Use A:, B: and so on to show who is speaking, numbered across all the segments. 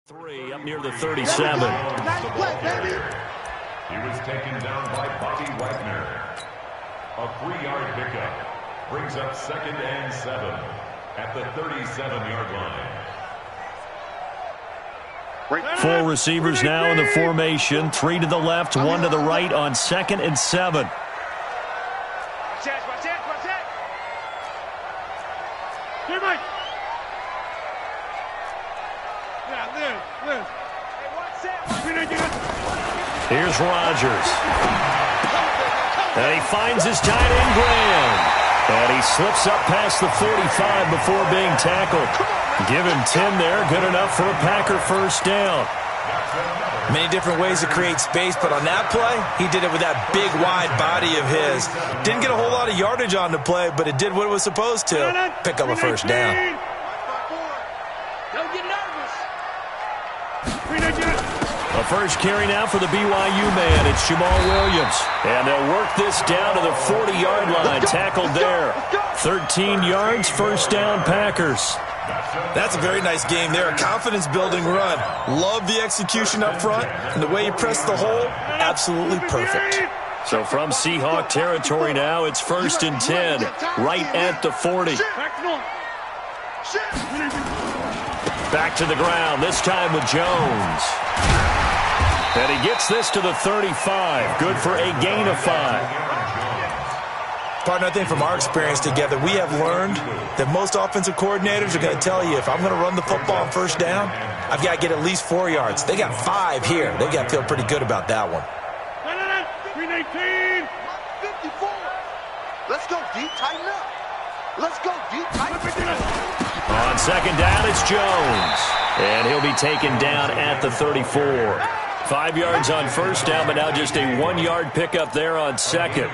A: 3 up near the 37.
B: Nice play, baby. He was taken down by Bobby Wagner. A 3-yard pickup brings up 2nd and 7 at the 37-yard line.
A: 4 receivers now in the formation. 3 to the left, 1 to the right on 2nd and 7. Here's Rodgers. And he finds his tight end, Graham. And he slips up past the 45 before being tackled. Give him 10 there. Good enough for a Packer first down.
C: Many different ways to create space, but on that play, he did it with that big, wide body of his. Didn't get a whole lot of yardage on the play, but it did what it was supposed to. Pick up a first down.
D: Don't get nervous.
A: A first carry now for the BYU man. It's Jamal Williams. And they'll work this down to the 40-yard line. Tackled there. 13 yards, first down Packers.
C: That's a very nice game there. A confidence-building run. Love the execution up front. And the way he pressed the hole, absolutely perfect.
A: So from Seahawk territory now, it's 1st and 10. Right at the 40. Back to the ground, this time with Jones. And he gets this to the 35. Good for a gain of 5.
C: Partner, I think from our experience together, we have learned that most offensive coordinators are going to tell you, if I'm going to run the football on first down, I've got to get at least 4 yards. They got 5 here. They got to feel pretty good about that one.
D: 319.
B: 54. Let's go deep, tighten up. Let's go deep, tighten up.
A: On 2nd down, it's Jones. And he'll be taken down at the 34. 5 yards on first down, but now just a 1-yard pickup there on 2nd.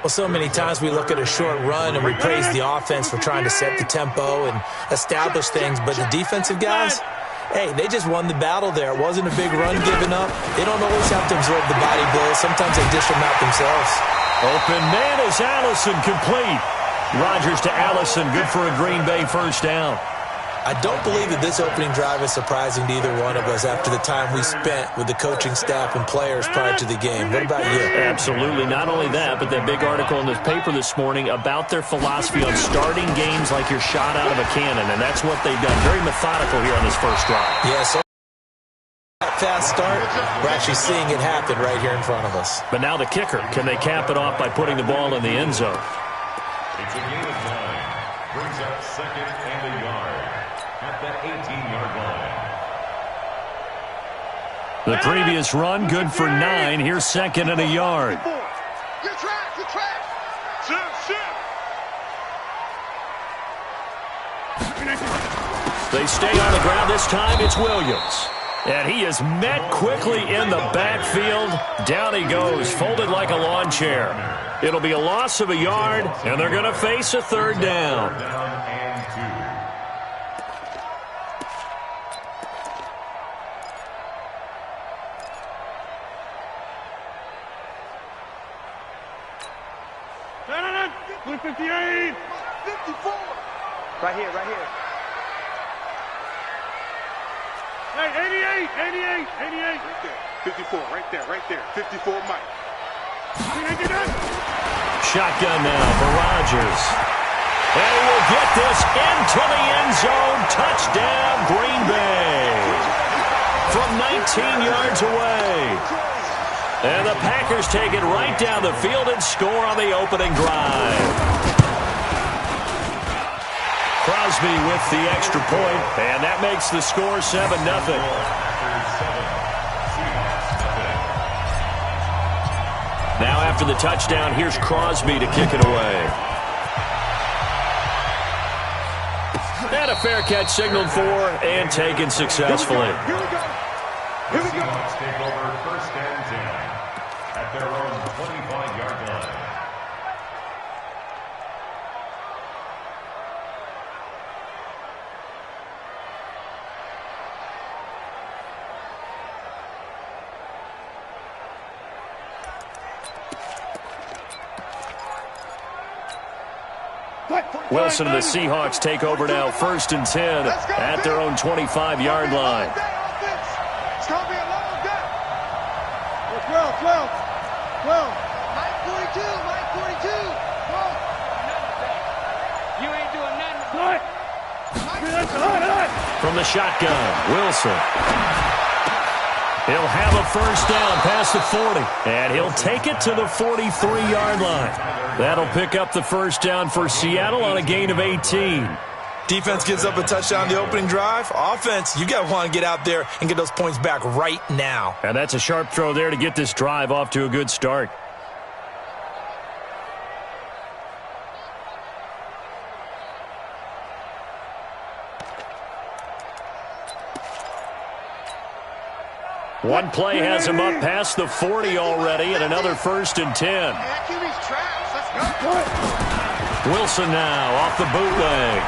C: Well, so many times we look at a short run and we praise the offense for trying to set the tempo and establish things, but the defensive guys, hey, they just won the battle there. It wasn't a big run given up. They don't always have to absorb the body blows. Sometimes they dish them out themselves.
A: Open man is Allison, complete. Rodgers to Allison, good for a Green Bay first down.
C: I don't believe that this opening drive is surprising to either one of us after the time we spent with the coaching staff and players prior to the game. What about you?
A: Absolutely. Not only that, but that big article in the paper this morning about their philosophy on starting games like you're shot out of a cannon, and that's what they've done. Very methodical here on this first drive.
C: Yeah, so that fast start, we're actually seeing it happen right here in front of us.
A: But now the kicker. Can they cap it off by putting the ball in the end zone?
B: It's a gain of 9. Brings up 2nd and a yard at the 18-yard line.
A: The previous run, good for 9. Here's 2nd and a yard.
B: Your track, your track.
A: They stay on the ground. This time it's Williams. And he is met quickly in the backfield. Down he goes, folded like a lawn chair. It'll be a loss of a yard, and they're going to face a 3rd down.
D: Right here, right here.
E: Hey, 88.
B: Right there. 54, right there. 54, Mike.
A: Shotgun now for Rodgers. And he will get this into the end zone. Touchdown, Green Bay. From 19 yards away. And the Packers take it right down the field and score on the opening drive. Crosby with the extra point, and that makes the score 7-0. Now after the touchdown, here's Crosby to kick it away. And a fair catch signaled for and taken successfully.
B: Here we go. Seahawks take over 1st and 10 at their own 25-yard line.
A: Wilson and the Seahawks take over now, 1st and 10 at their own 25-yard line.
E: 12.
D: Mike 42, Mike 42. You ain't doing nothing.
E: What? Hot.
A: From the shotgun, Wilson. He'll have a first down past the 40, and he'll take it to the 43-yard line. That'll pick up the first down for Seattle on a gain of 18.
C: Defense gives up a touchdown the opening drive. Offense, you got to want to get out there and get those points back right now.
A: And that's a sharp throw there to get this drive off to a good start. One play has him up past the 40 already, and another 1st and 10.
D: That QB's trash. Let's go.
A: Wilson now off the bootleg.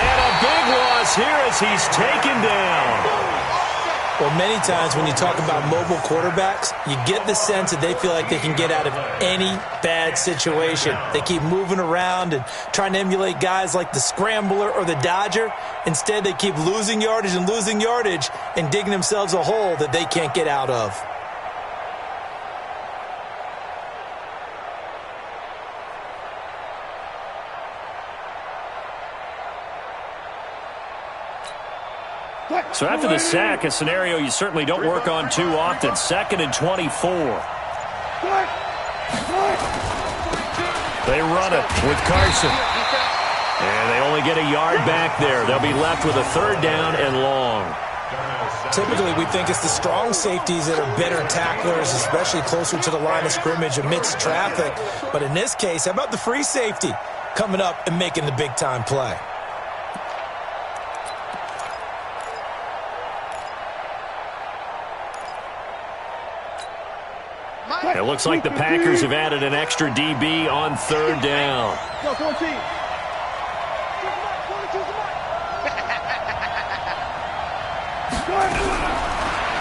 A: And a big loss here as he's taken down.
C: Well, many times when you talk about mobile quarterbacks, you get the sense that they feel like they can get out of any bad situation. They keep moving around and trying to emulate guys like the Scrambler or the Dodger. Instead, they keep losing yardage and digging themselves a hole that they can't get out of.
A: So after the sack, a scenario you certainly don't work on too often. 2nd and 24. They run it with Carson. And they only get a yard back there. They'll be left with a 3rd down and long.
C: Typically, we think it's the strong safeties that are better tacklers, especially closer to the line of scrimmage amidst traffic. But in this case, how about the free safety coming up and making the big-time play?
A: It looks like the Packers have added an extra DB on 3rd down.
E: Go, 14.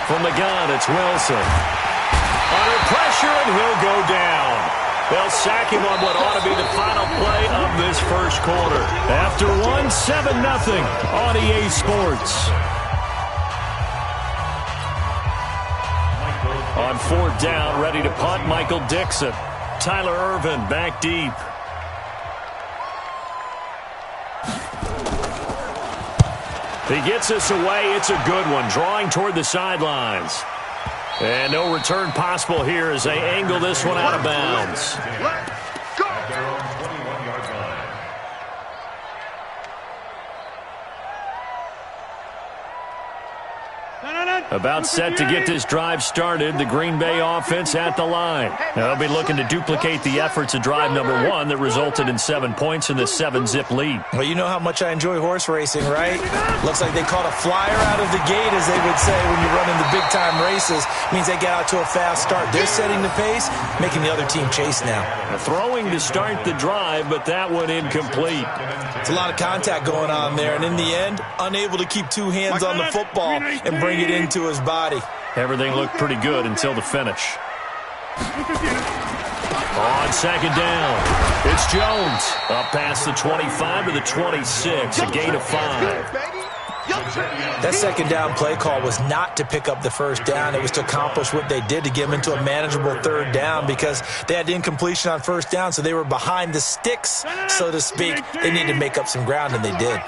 A: From the gun, it's Wilson. Under pressure, and he'll go down. They'll sack him on what ought to be the final play of this first quarter. After one, 7-0 on EA Sports. On 4th down, ready to punt, Michael Dixon. Tyler Irvin back deep. He gets us away. It's a good one, drawing toward the sidelines. And no return possible here as they angle this one out of bounds.
D: Let's go.
B: At their own 21-yard line.
A: About set to get this drive started, the Green Bay offense at the line. Now they'll be looking to duplicate the efforts of drive number 1 that resulted in 7 points in the 7-zip lead.
C: Well, you know how much I enjoy horse racing, right? Looks like they caught a flyer out of the gate, as they would say when you're running the big-time races. Means they get out to a fast start. They're setting the pace, making the other team chase now.
A: Throwing to start the drive, but that one incomplete.
C: It's a lot of contact going on there, and in the end, unable to keep 2 hands on the football and bring it into his body.
A: Everything looked pretty good until the finish. On 2nd down, it's Jones. Up past the 25 to the 26, a gain of 5.
C: That 2nd down play call was not to pick up the 1st down. It was to accomplish what they did, to get them into a manageable 3rd down, because they had incompletion on 1st down, so they were behind the sticks, so to speak. They needed to make up some ground, and they did.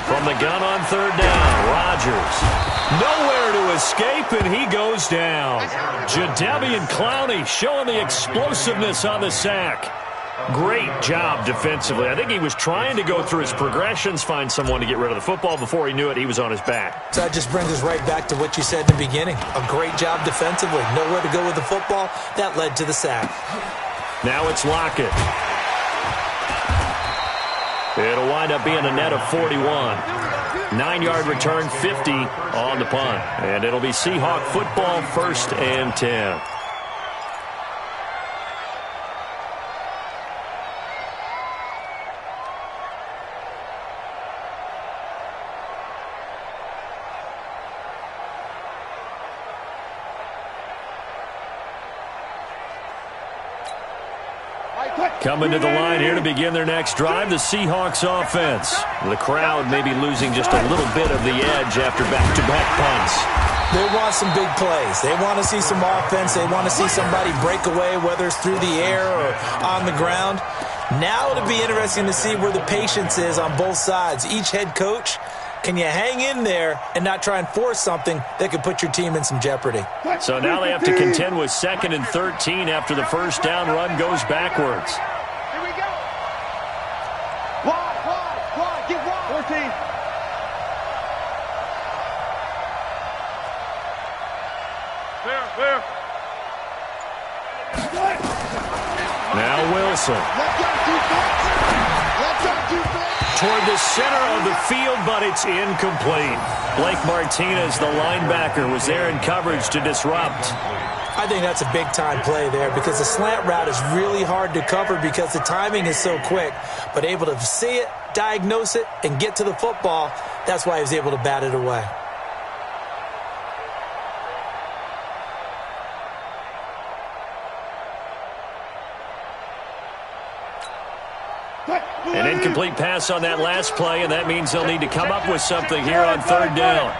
A: From the gun on 3rd down, Rodgers. Nowhere to escape, and he goes down. Jadeveon Clowney showing the explosiveness on the sack. Great job defensively. I think he was trying to go through his progressions, find someone to get rid of the football. Before he knew it, he was on his back.
C: So that just brings us right back to what you said in the beginning. A great job defensively. Nowhere to go with the football. That led to the sack.
A: Now it's Lockett. It'll wind up being a net of 41. 9-yard return, 50 on the punt. And it'll be Seahawk football, 1st and 10. Coming to the line here to begin their next drive, the Seahawks offense. The crowd may be losing just a little bit of the edge after back-to-back punts.
C: They want some big plays. They want to see some offense. They want to see somebody break away, whether it's through the air or on the ground. Now it'll be interesting to see where the patience is on both sides. Each head coach, can you hang in there and not try and force something that could put your team in some jeopardy?
A: So now they have to contend with 2nd and 13 after the first down run goes backwards.
D: Here we go. Wide, get wide. 14. Clear.
A: Now Wilson. Toward the center of the field, but it's incomplete. Blake Martinez, the linebacker, was there in coverage to disrupt.
C: I think that's a big-time play there because the slant route is really hard to cover because the timing is so quick. But able to see it, diagnose it, and get to the football, that's why he was able to bat it away.
A: An incomplete pass on that last play, and that means they'll need to come up with something here on 3rd down.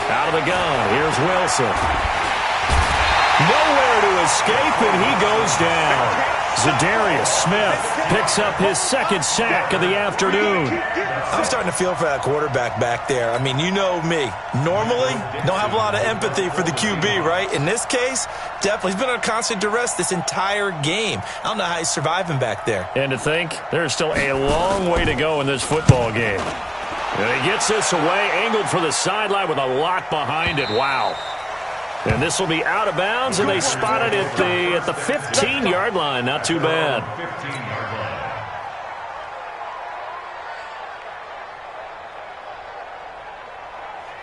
A: Out of the gun, here's Wilson. Nowhere to escape, and he goes down. Zadarius Smith picks up his 2nd sack of the afternoon.
C: I'm starting to feel for that quarterback back there. I mean, you know me. Normally, don't have a lot of empathy for the QB, right? In this case, definitely. He's been on constant duress this entire game. I don't know how he's surviving back there.
A: And to think, there's still a long way to go in this football game. And he gets this away, angled for the sideline with a lot behind it. Wow. And this will be out of bounds, and they spot it at the 15-yard line. Not too bad.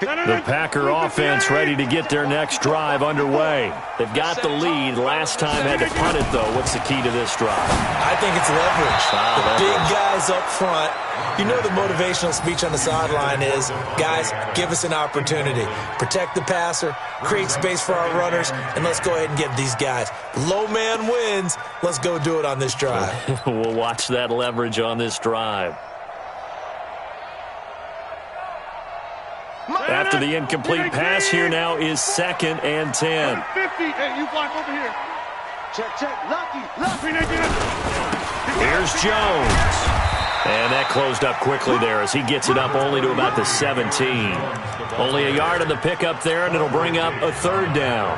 A: The Packer offense ready to get their next drive underway. They've got the lead. Last time had to punt it, though. What's the key to this drive?
C: I think it's leverage. The big guys up front. You know the motivational speech on the sideline is, guys, give us an opportunity. Protect the passer, create space for our runners, and let's go ahead and get these guys. Low man wins. Let's go do it on this drive.
A: We'll watch that leverage on this drive. After the incomplete pass, here now is 2nd and 10.
E: 50. Hey, you block over here.
D: Check. Lucky.
A: Here's Jones. And that closed up quickly there as he gets it up only to about the 17. Only a yard on the pickup there, and it'll bring up a 3rd down.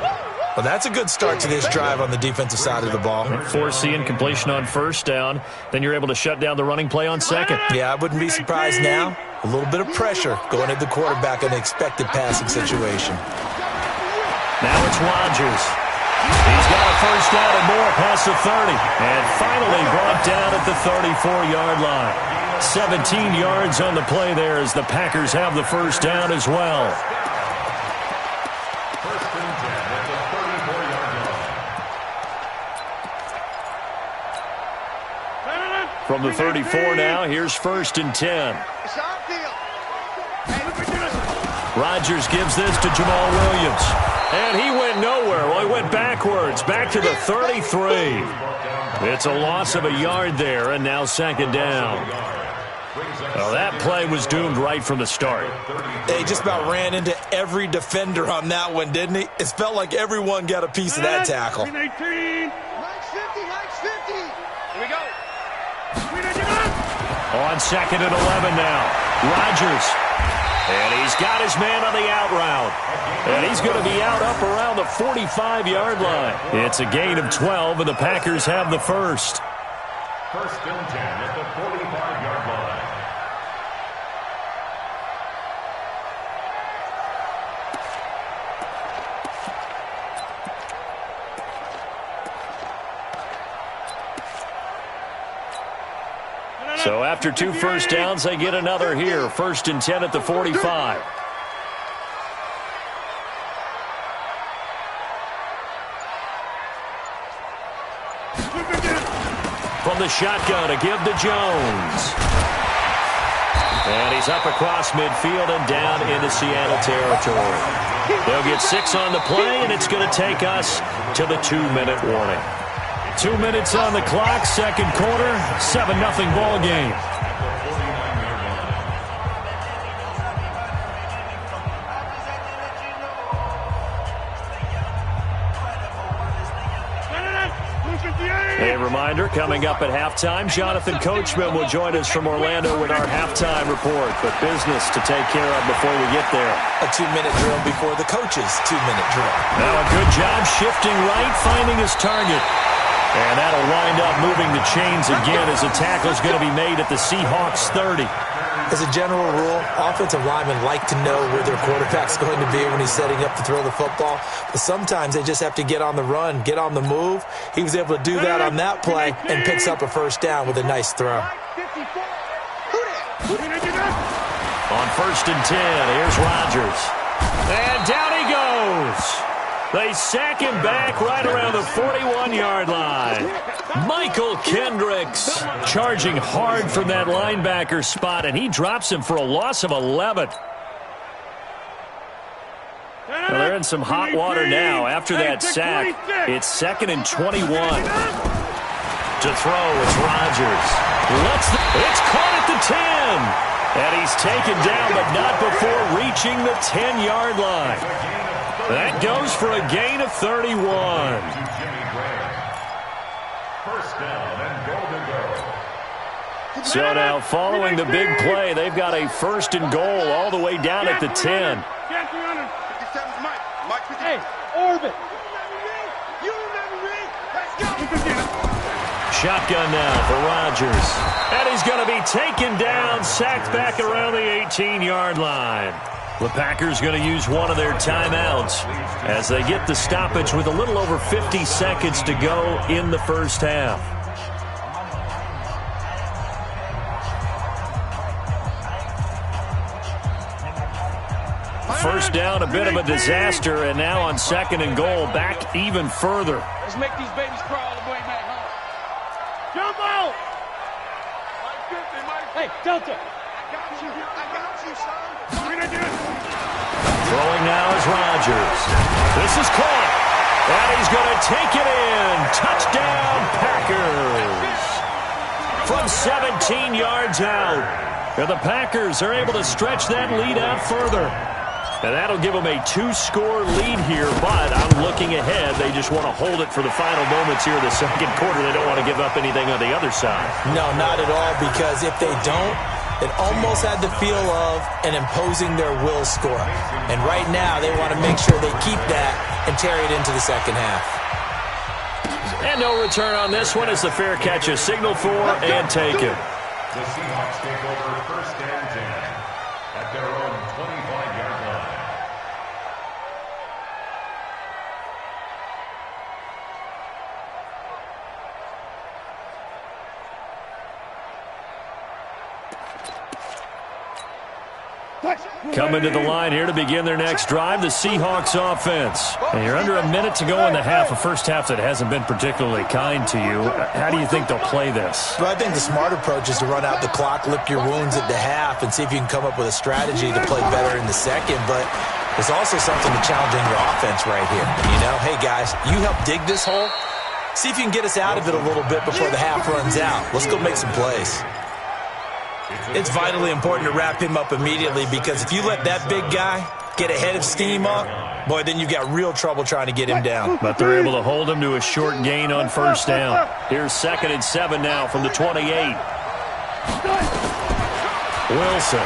C: Well, that's a good start to this drive on the defensive side of the ball.
A: Force the incompletion on 1st down. Then you're able to shut down the running play on 2nd.
C: Yeah, I wouldn't be surprised now. A little bit of pressure going at the quarterback in an expected passing situation.
A: Now it's Rodgers. He's got a 1st down and more past the 30. And finally brought down at the 34-yard line. 17 yards on the play there as the Packers have the 1st down as well. From the 34 now, here's 1st and 10. Rodgers gives this to Jamal Williams. And he went nowhere. Well, he went backwards, back to the 33. It's a loss of a yard there, and now 2nd down. Well, that play was doomed right from the start.
C: They just about ran into every defender on that one, didn't he? It felt like everyone got a piece of that tackle.
E: 18.
D: Nice 50. Here we go.
A: On 2nd and 11 now. Rodgers. And he's got his man on the out route. And he's going to be out up around the 45-yard line. It's a gain of 12, and the Packers have the 1st.
B: 1st and 10 at the 45-yard line.
A: So after 2 first downs, they get another here. 1st and 10 at the 45. From the shotgun, a give to Jones. And he He's up across midfield and down into Seattle territory. They'll get 6 on the play, and it's going to take us to the 2-minute warning. 2 minutes on the clock, second quarter, 7-0 ball game. A reminder, coming up at halftime, Jonathan Coachman will join us from Orlando with our halftime report. But business to take care of before we get there.
C: A 2-minute drill before the coach's 2-minute drill.
A: Now a good job shifting right, finding his target. And that'll wind up moving the chains again as a tackle is going to be made at the Seahawks 30.
C: As a general rule, offensive linemen like to know where their quarterback's going to be when he's setting up to throw the football. But sometimes they just have to get on the run, get on the move. He was able to do that on that play and picks up a first down with a nice throw.
A: On 1st and 10, here's Rodgers. And down he goes. They sack him back right around the 41-yard line. Michael Kendricks charging hard from that linebacker spot, and he drops him for a loss of 11. Well, they're in some hot water now after that sack. It's 2nd and 21. To throw, it's Rodgers. It's caught at the 10. And he's taken down, but not before reaching the 10-yard line. That goes for a gain of 31. So now following the big play, they've got a 1st and goal all the way down at the 10.
E: Hey, Orbit.
A: Shotgun now for Rodgers. And he's going to be taken down, sacked back around the 18-yard line. The Packers going to use one of their timeouts as they get the stoppage with a little over 50 seconds to go in the first half. First down, a bit of a disaster, and now on 2nd and goal, back even further.
E: Let's make these babies crawl all the way back home. Jump out! Hey, Delta! I got you, son.
A: Throwing now is Rodgers. This is caught. And he's going to take it in. Touchdown, Packers. From 17 yards out. And the Packers are able to stretch that lead out further. And that'll give them a 2-score lead here, but I'm looking ahead. They just want to hold it for the final moments here in the second quarter. They don't want to give up anything on the other side.
C: No, not at all, because if they don't, it almost had the feel of an imposing their will score. And right now, they want to make sure they keep that and carry it into the second half.
A: And no return on this one as the fair catch is signaled for and taken.
B: The Seahawks take over 1st and 10 at their own 25-yard line.
A: Coming to the line here to begin their next drive, the Seahawks offense. And you're under a minute to go in the half, a first half that hasn't been particularly kind to you. How do you think they'll play this?
C: Well, I think the smart approach is to run out the clock, lick your wounds at the half, and see if you can come up with a strategy to play better in the second. But there's also something to challenging your offense right here. You know, hey, guys, you help dig this hole. See if you can get us out of it a little bit before the half runs out. Let's go make some plays. It's vitally important to wrap him up immediately, because if you let that big guy get ahead of steam up, boy, then you've got real trouble trying to get him down.
A: But they're able to hold him to a short gain on first down. Here's 2nd and 7 now from the 28. Wilson.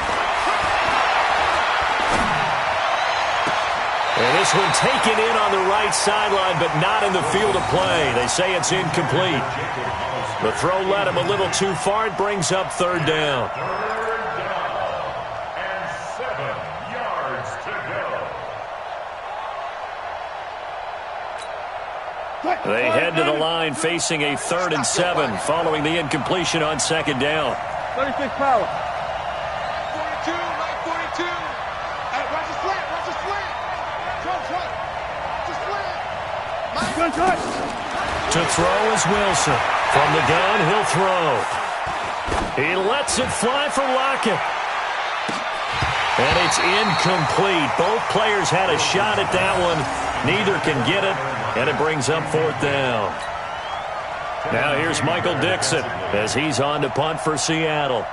A: And this one taken in on the right sideline, but not in the field of play. They say it's incomplete. The throw led him a little too far. It brings up 3rd down.
B: 3rd down and 7 yards to go.
A: They head to the line facing a 3rd and 7 following the incompletion on 2nd down.
E: 36 power.
D: 42, right 42. Hey, watch his flat, watch his flat. Watch his flat.
A: To throw is Wilson. From the gun, he'll throw. He lets it fly for Lockett. And it's incomplete. Both players had a shot at that one. Neither can get it, and it brings up fourth down. Now here's Michael Dixon as he's on to punt for Seattle.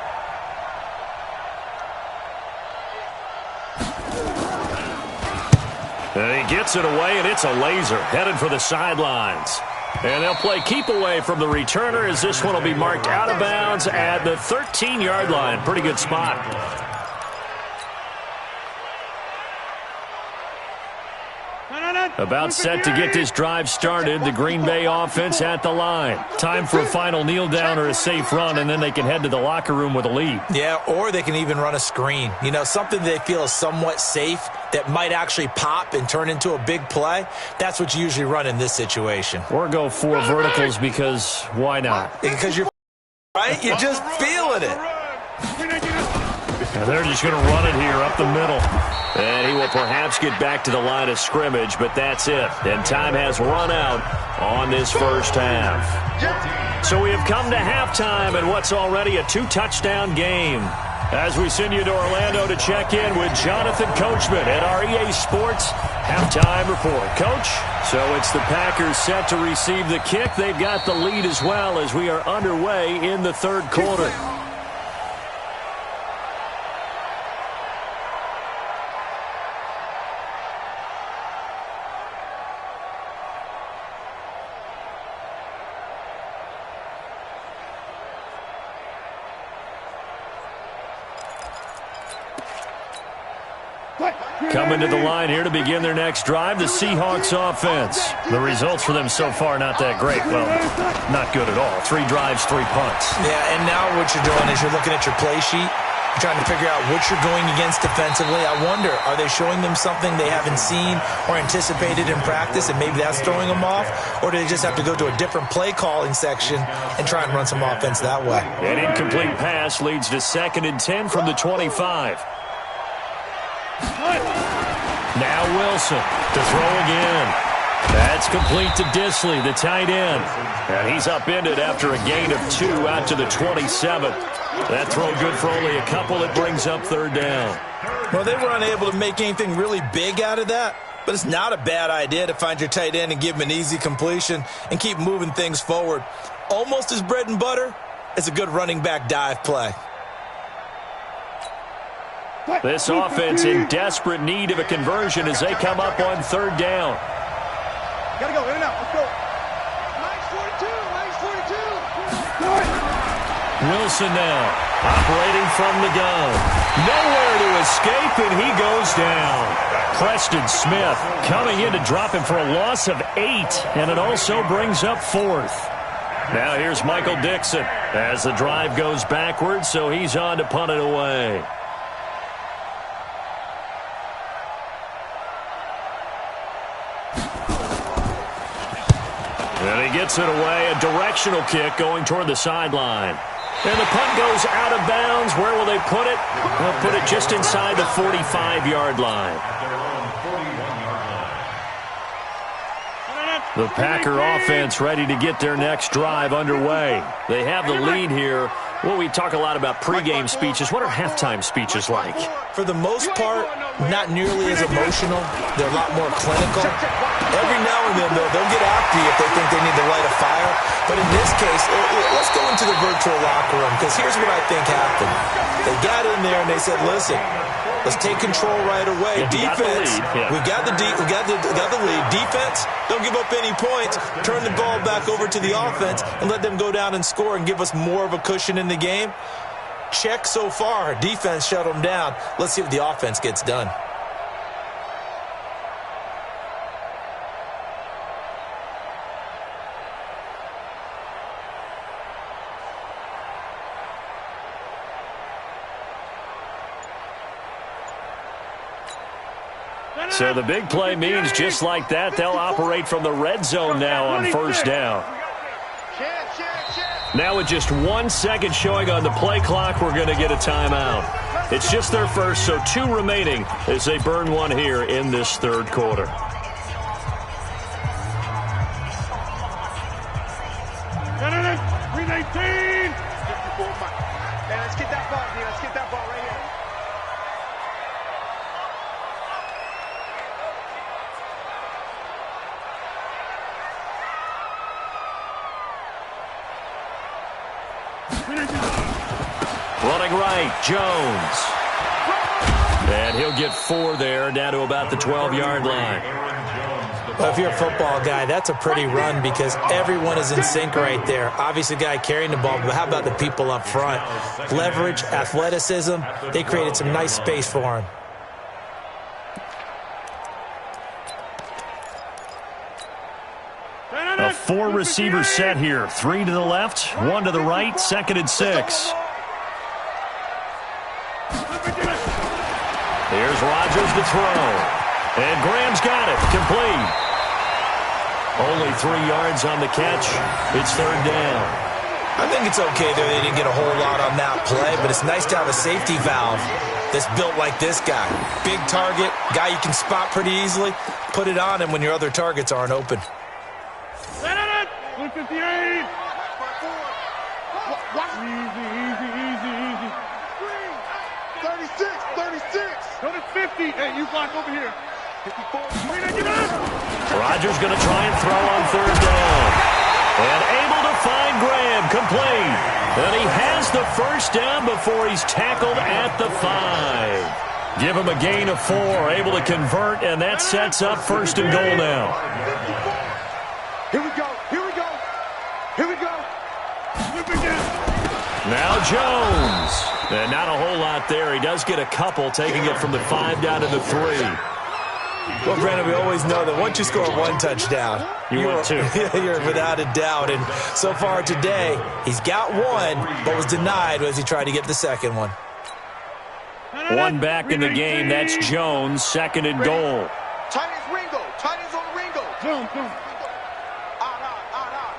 A: And he gets it away, and it's a laser headed for the sidelines. And they'll play keep away from the returner as this one will be marked out of bounds at the 13-yard line. Pretty good spot. About set to get this drive started. The Green Bay offense at the line. Time for a final kneel down or a safe run, and then they can head to the locker room with a lead.
C: Yeah, or they can even run a screen. You know, something they feel is somewhat safe that might actually pop and turn into a big play. That's what you usually run in this situation.
A: Or go 4 verticals because why not?
C: Because you're right. You're just feeling it.
A: And they're just going to run it here up the middle. And he will perhaps get back to the line of scrimmage, but that's it. And time has run out on this first half. So we have come to halftime in what's already a 2-touchdown game. As we send you to Orlando to check in with Jonathan Coachman at our EA Sports Halftime Report. Coach, so it's the Packers set to receive the kick. They've got the lead as well as we are underway in the third quarter. Coming to the line here to begin their next drive, the Seahawks offense. The results for them so far not that great. Well, not good at all. 3 drives, 3 punts.
C: Yeah, and now what you're doing is you're looking at your play sheet. You're trying to figure out what you're going against defensively. I wonder, are they showing them something they haven't seen or anticipated in practice, and maybe that's throwing them off? Or do they just have to go to a different play calling section and try and run some offense that way?
A: An incomplete pass leads to 2nd and 10 from the 25. Now Wilson to throw again. That's complete to Disley, the tight end. And he's upended after a gain of 2 out to the 27. That throw good for only a couple. It brings up 3rd down.
C: Well, they were unable to make anything really big out of that, but it's not a bad idea to find your tight end and give him an easy completion and keep moving things forward. Almost as bread and butter as a good running back dive play.
A: This offense in desperate need of a conversion as they come up on 3rd down.
D: Gotta go, in and out, let's go. Nice 42, nice 42.
A: Wilson now, operating from the gun. Nowhere to escape, and he goes down. Preston Smith coming in to drop him for a loss of 8, and it also brings up 4th. Now here's Michael Dixon as the drive goes backwards, so he's on to punt it away. And he gets it away, a directional kick going toward the sideline. And the punt goes out of bounds. Where will they put it? They'll put it just inside the 45-yard line. The Packer offense ready to get their next drive underway. They have the lead here. Well, we talk a lot about pregame speeches. What are halftime speeches like?
C: For the most part, not nearly as emotional. They're a lot more clinical. Every now and then, though, they'll get after you if they think they need to light a fire. But in this case, let's go into the virtual locker room, because here's what I think happened. They got in there and they said, listen, let's take control right away. Defense, we got the lead. Defense, don't give up any points. Turn the ball back over to the offense and let them go down and score and give us more of a cushion in the game. Check so far. Defense shut them down. Let's see what the offense gets done.
A: So the big play means just like that, they'll operate from the red zone now on 1st down. Now with just 1 second showing on the play clock, we're going to get a timeout. It's just their first, so 2 remaining as they burn 1 here in this 3rd quarter.
D: Let's get that ball, let's get that ball right here.
A: Running right, Jones. And he'll get 4 there, down to about the 12-yard line.
C: Well, if you're a football guy, that's a pretty run because everyone is in sync right there. Obviously, the guy carrying the ball, but how about the people up front? Leverage, athleticism, they created some nice space for him.
A: A 4-receiver set here. 3 to the left, 1 to the right, 2nd and 6. Here's Rodgers to throw. And Graham's got it. Complete. Only 3 yards on the catch. It's 3rd down.
C: I think it's okay that they didn't get a whole lot on that play, but it's nice to have a safety valve that's built like this guy. Big target, guy you can spot pretty easily. Put it on him when your other targets aren't open.
D: 158. Easy. 36. Go to 50. Hey, you block over here. 54.
A: Rodgers going to try and throw on 3rd down. And able to find Graham, complete. And he has the 1st down before he's tackled at the 5. Give him a gain of 4, able to convert, and that sets up 1st and goal now.
D: Here we go.
A: Now Jones. And not a whole lot there. He does get a couple, taking it from the 5 down to the 3.
C: Well, Brandon, we always know that once you score 1 touchdown,
A: you're 2.
C: You're without a doubt. And so far today, he's got 1, but was denied as he tried to get the 2nd one.
A: 1 back in the game. That's Jones, 2nd and goal.
D: Tight ends Ringo. Boom. Out.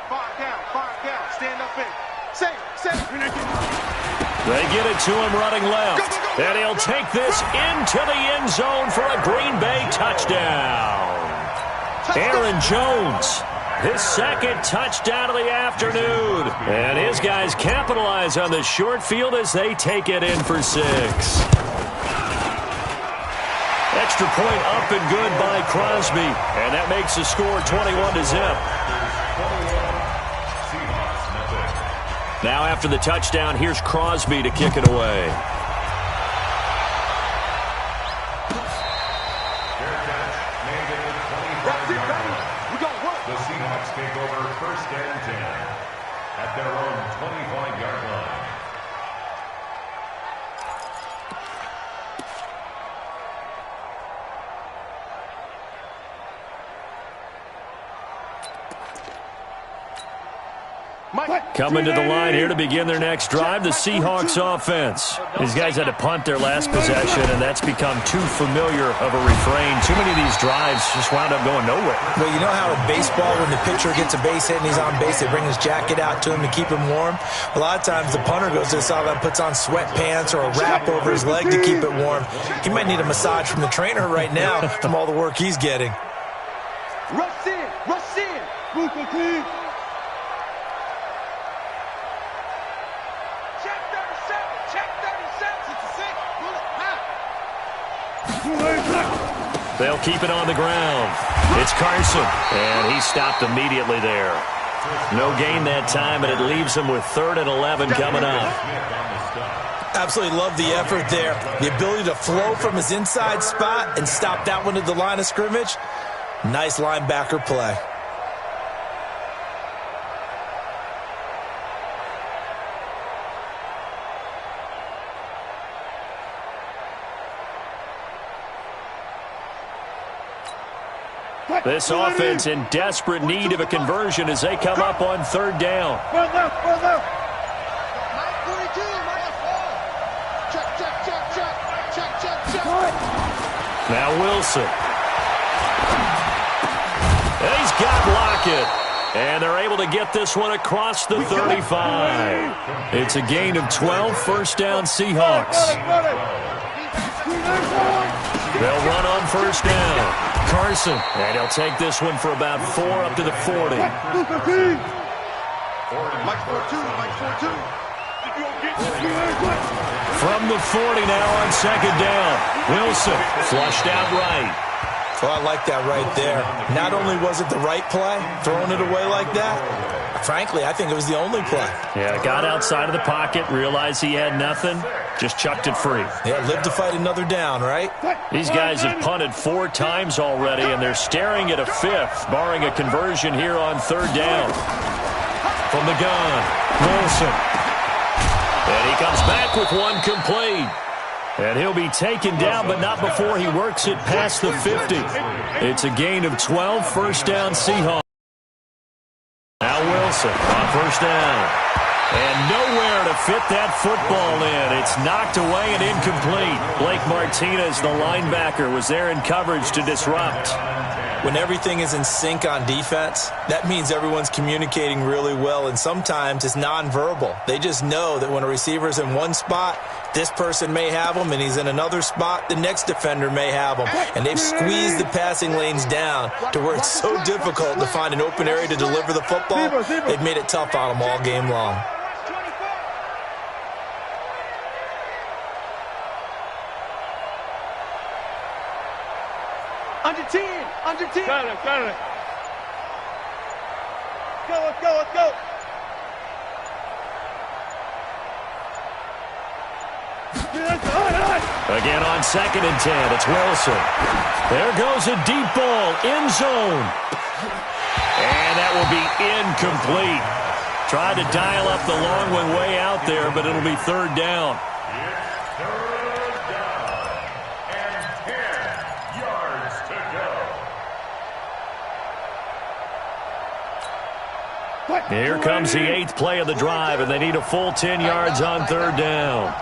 D: 5 down. Stand up in. Say.
A: They get it to him running left. Go. And he'll take this into the end zone for a Green Bay touchdown. Aaron Jones, his 2nd touchdown of the afternoon. And his guys capitalize on the short field as they take it in for 6. Extra point up and good by Crosby. And that makes the score 21-0. Now after the touchdown, here's Crosby to kick it away.
B: The Seahawks take over 1st and 10 at their own 25-yard line.
A: Coming to the line here to begin their next drive, the Seahawks offense. These guys had to punt their last possession, and that's become too familiar of a refrain. Too many of these drives just wound up going nowhere.
C: Well, you know how in baseball, when the pitcher gets a base hit and he's on base, they bring his jacket out to him to keep him warm? A lot of times the punter goes to the sideline, puts on sweatpants or a wrap over his leg to keep it warm. He might need a massage from the trainer right now from all the work he's getting.
D: Rush in.
A: They'll keep it on the ground. It's Carson, and he stopped immediately there. No gain that time, and it leaves him with 3rd and 11 coming up.
C: Absolutely love the effort there. The ability to flow from his inside spot and stop that one at the line of scrimmage. Nice linebacker play.
A: This offense in desperate need of a conversion as they come up on 3rd down.
D: Well left. 942, check.
A: Now Wilson. And he's got Lockett. And they're able to get this one across the 35. It's a gain of 12, 1st down Seahawks. They'll run on 1st down. Carson, and he'll take this one for about 4 up to the 40. From the 40 now on 2nd down. Wilson flushed out right.
C: Well, I like that right there. Not only was it the right play, throwing it away like that, I Frankly, I think it was the only play.
A: Yeah, got outside of the pocket, realized he had nothing, just chucked it free.
C: Yeah, live to fight another down, right?
A: These guys have punted 4 times already, and they're staring at a 5th, barring a conversion here on 3rd down. From the gun, Wilson. And he comes back with one complete. And he'll be taken down, but not before he works it past the 50. It's a gain of 12, first down Seahawks. Now Wilson on first down. And nowhere to fit that football in. It's knocked away and incomplete. Blake Martinez, the linebacker, was there in coverage to disrupt.
C: When everything is in sync on defense, that means everyone's communicating really well, and sometimes it's nonverbal. They just know that when a receiver's in one spot, this person may have him, and he's in another spot, the next defender may have him. And they've squeezed the passing lanes down to where it's so difficult to find an open area to deliver the football. They've made it tough on them all game long.
D: Under 10. Under 10.
E: Got it.
D: Let's go.
A: Again on 2nd and 10, it's Wilson. There goes a deep ball, end zone. And that will be incomplete. Tried to dial up the long one way out there, but it'll be 3rd down. Here comes the 8th play of the drive, and they need a full 10 yards on 3rd down.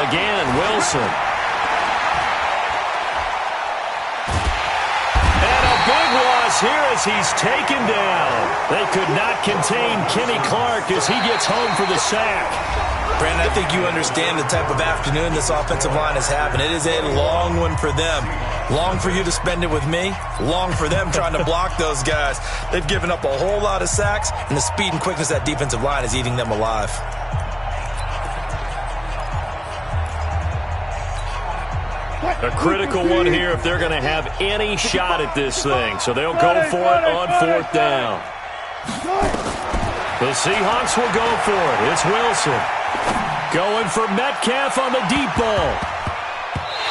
A: Again, Wilson. And a big loss here as he's taken down. They could not contain Kenny Clark as he gets home for the sack.
C: Brandon, I think you understand the type of afternoon this offensive line is having. It is a long one for them. Long for you to spend it with me. Long for them trying to block those guys. They've given up a whole lot of sacks, and the speed and quickness of that defensive line is eating them alive.
A: A critical one here if they're going to have any shot at this thing. So they'll go for it on 4th down. The Seahawks will go for it. It's Wilson. Going for Metcalf on the deep ball.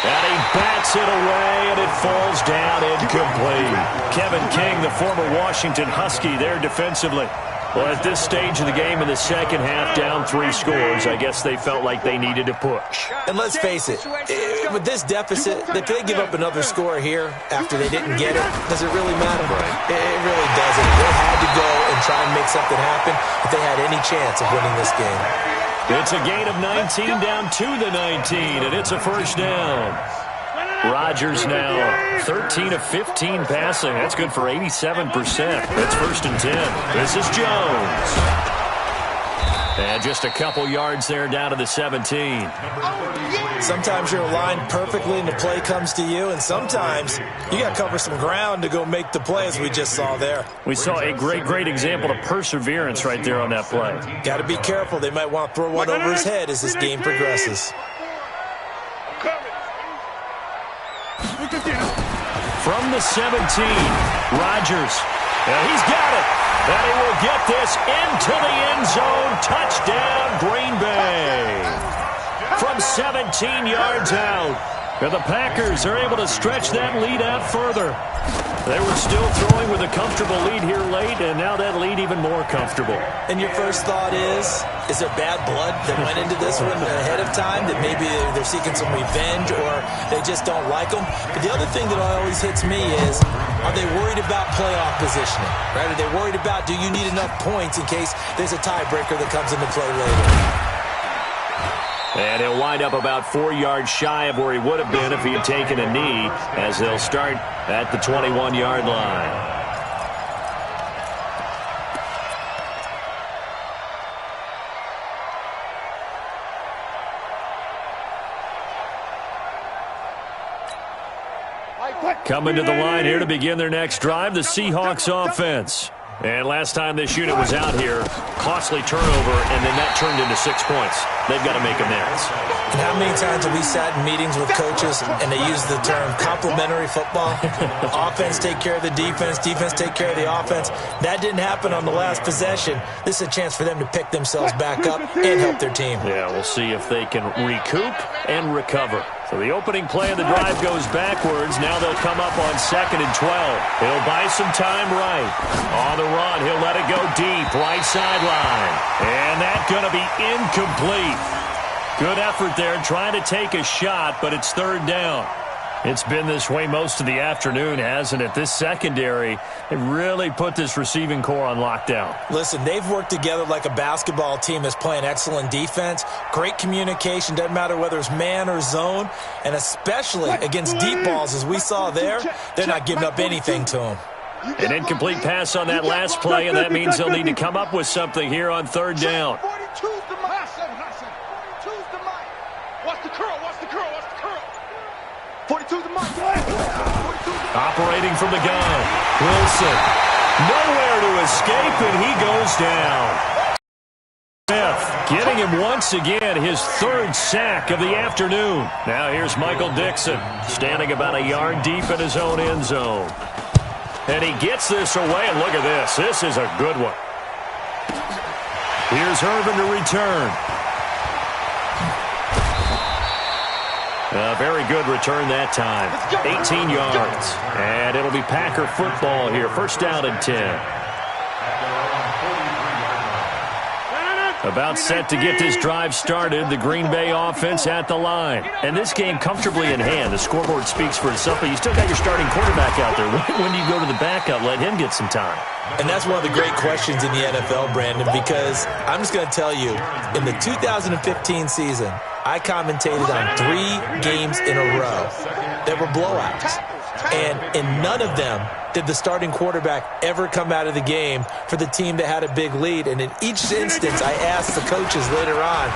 A: And he bats it away, and it falls down incomplete. Kevin King, the former Washington Husky, there defensively. Well, at this stage of the game in the second half, down 3 scores, I guess they felt like they needed to push.
C: And let's face it, with this deficit, if they give up another score here after they didn't get it, does it really matter? Right. It really doesn't. They had to go and try and make something happen if they had any chance of winning this game.
A: It's a gain of 19 down to the 19, and it's a first down. Rodgers now 13 of 15 passing. That's good for 87%. It's 1st and 10. This is Jones. And just a couple yards there down to the 17.
C: Sometimes you're aligned perfectly and the play comes to you, and sometimes you got to cover some ground to go make the play, as we just saw there.
A: We saw a great example of perseverance right there on that play.
C: Got to be careful. They might want to throw one over his head as this game progresses.
A: From the 17, Rodgers. And he's got it. And he will get this into the end zone. Touchdown, Green Bay. From 17 yards out. And the Packers are able to stretch that lead out further. They were still throwing with a comfortable lead here late, and now that lead even more comfortable.
C: And your first thought is there bad blood that went into this one ahead of time, that maybe they're seeking some revenge or they just don't like them? But the other thing that always hits me is, are they worried about playoff positioning? Right? Are they worried about, do you need enough points in case there's a tiebreaker that comes into play later?
A: And he'll wind up about 4 yards shy of where he would have been if he had taken a knee, as they'll start at the 21-yard line. Coming to the line here to begin their next drive, the Seahawks offense. And last time this unit was out here, costly turnover, and then that turned into 6 points. They've got to make amends.
C: And how many times have we sat in meetings with coaches and they use the term complementary football? Offense take care of the defense, defense take care of the offense. That didn't happen on the last possession. This is a chance for them to pick themselves back up and help their team.
A: Yeah, we'll see if they can recoup and recover. So the opening play of the drive goes backwards. Now they'll come up on 2nd and 12. He'll buy some time right. On the run, he'll let it go deep, right sideline. And that's going to be incomplete. Good effort there, trying to take a shot, but it's 3rd down. It's been this way most of the afternoon, hasn't it? This secondary, they really put this receiving core on lockdown.
C: Listen, they've worked together like a basketball team that's playing excellent defense. Great communication, doesn't matter whether it's man or zone, and especially against deep balls, as we saw there, they're not giving up anything to them.
A: An incomplete pass on that last play, and that means they'll need to come up with something here on 3rd down.
D: 42's the mic. 42's the mic. Watch the curl. 42's the mic.
A: Operating from the gun. Wilson. Nowhere to escape, and he goes down. Smith getting him once again, his 3rd sack of the afternoon. Now here's Michael Dixon, standing about a yard deep in his own end zone. And he gets this away, and look at this. This is a good one. Here's Irvin to return. A very good return that time. 18 yards. And it'll be Packer football here. 1st down and 10. About set to get this drive started. The Green Bay offense at the line. And this game comfortably in hand. The scoreboard speaks for itself, but you still got your starting quarterback out there. When do you go to the backup? Let him get some time.
C: And that's one of the great questions in the NFL, Brandon, because I'm just going to tell you, in the 2015 season, I commentated on 3 games in a row that were blowouts. And in none of them did the starting quarterback ever come out of the game for the team that had a big lead. And in each instance, I asked the coaches later on,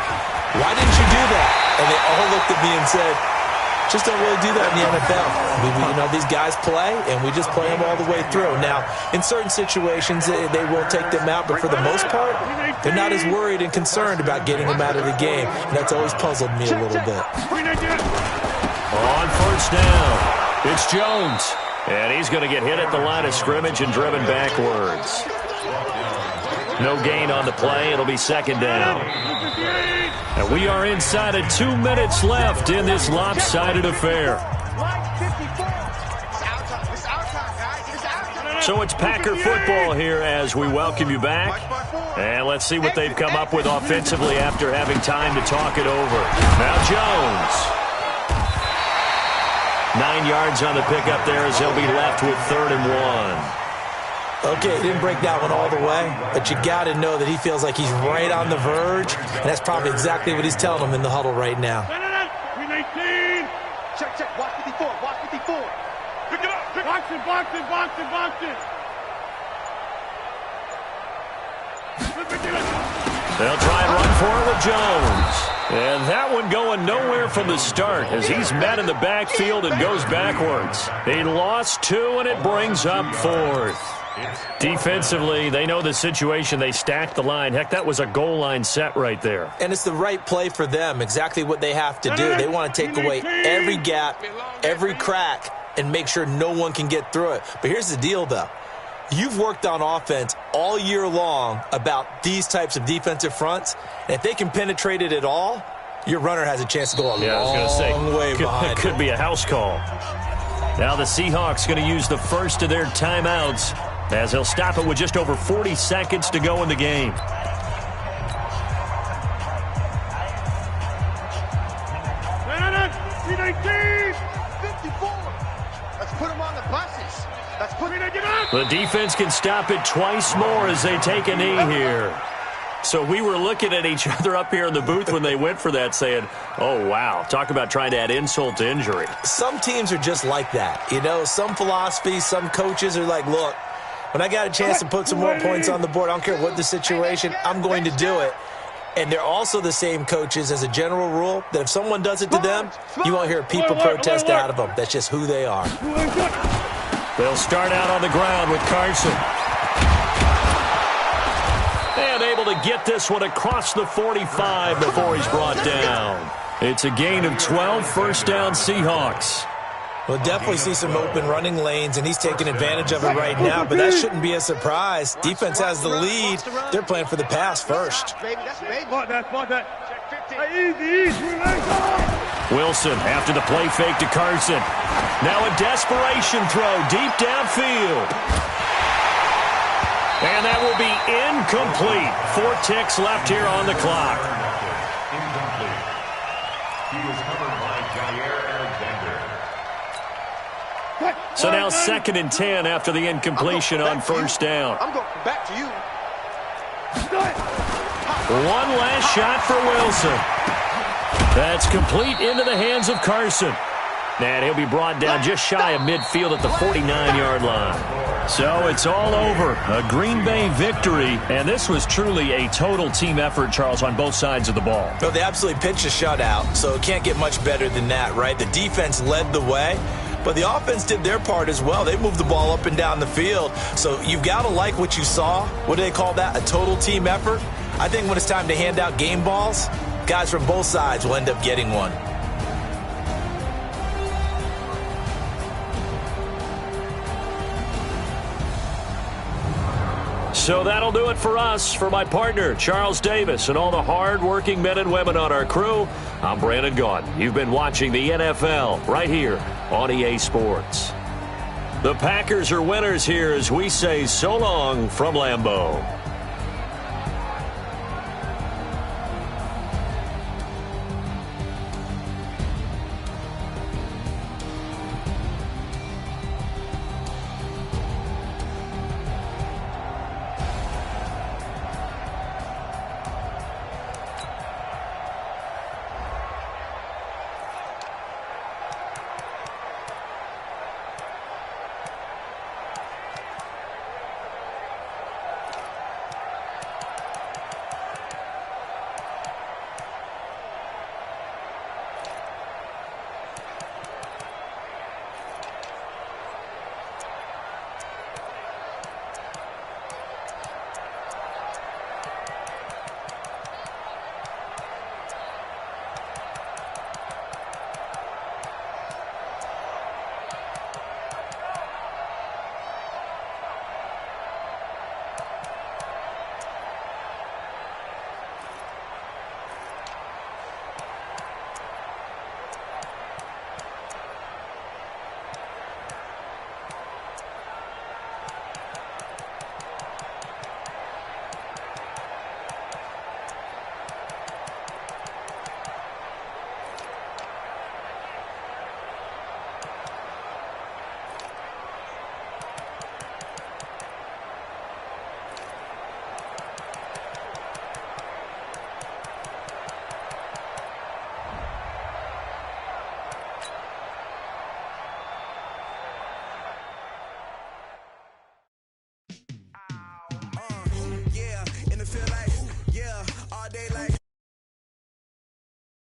C: why didn't you do that? And they all looked at me and said, just don't really do that in the NFL. These guys play, and we just play them all the way through. Now, in certain situations, they will take them out, but for the most part, they're not as worried and concerned about getting them out of the game. And that's always puzzled me a little bit.
A: On 1st down, it's Jones. And he's going to get hit at the line of scrimmage and driven backwards. No gain on the play. It'll be 2nd down. And we are inside of 2 minutes left in this lopsided affair. So it's Packer football here as we welcome you back. And let's see what they've come up with offensively after having time to talk it over. Now Jones. 9 yards on the pickup there as they'll be left with 3rd and 1.
C: Okay, he didn't break that one all the way, but you got to know that he feels like he's right on the verge, and that's probably exactly what he's telling them in the huddle right now.
D: Check. Watch 54. Pick it up. Box it.
A: They'll try and run for it with Jones. And that one going nowhere from the start as he's met in the backfield and goes backwards. He lost 2, and it brings up 4th. Defensively, they know the situation. They stacked the line. Heck, that was a goal line set right there.
C: And it's the right play for them, exactly what they have to do. They want to take away every gap, every crack, and make sure no one can get through it. But here's the deal, though. You've worked on offense all year long about these types of defensive fronts, and if they can penetrate it at all, your runner has a chance to go a long way behind.
A: It could be a house call. Now the Seahawks going to use the first of their timeouts as they'll stop it with just over 40 seconds to go in the game.
D: Let's put them on the buses.
A: The defense can stop it twice more as they take a knee here. So we were looking at each other up here in the booth when they went for that saying, oh, wow, talk about trying to add insult to injury.
C: Some teams are just like that. Some philosophies, some coaches are like, look, when I got a chance to put some more points on the board, I don't care what the situation, I'm going to do it. And they're also the same coaches as a general rule that if someone does it to them, you won't hear people protest out of them. That's just who they are.
A: They'll start out on the ground with Carson. And able to get this one across the 45 before he's brought down. It's a gain of 12, first down Seahawks.
C: We'll definitely see some open running lanes, and he's taking advantage of it right now, but that shouldn't be a surprise. Defense has the lead. They're playing for the pass first.
A: Wilson after the play fake to Carson. Now a desperation throw deep downfield. And that will be incomplete. 4 ticks left here on the clock.
B: Incomplete. He was covered by Jair Alexander.
A: So now 2nd and 10 after the incompletion on first down.
D: I'm going back to you.
A: One last shot for Wilson. That's complete into the hands of Carson. And he'll be brought down just shy of midfield at the 49-yard line. So it's all over. A Green Bay victory. And this was truly a total team effort, Charles, on both sides of the ball.
C: Well, they absolutely pitched a shutout, so it can't get much better than that, right? The defense led the way, but the offense did their part as well. They moved the ball up and down the field. So you've got to like what you saw. What do they call that? A total team effort? I think when it's time to hand out game balls, guys from both sides will end up getting one.
A: So that'll do it for us. For my partner, Charles Davis, and all the hard-working men and women on our crew, I'm Brandon Gaudin. You've been watching the NFL right here on EA Sports. The Packers are winners here as we say so long from Lambeau.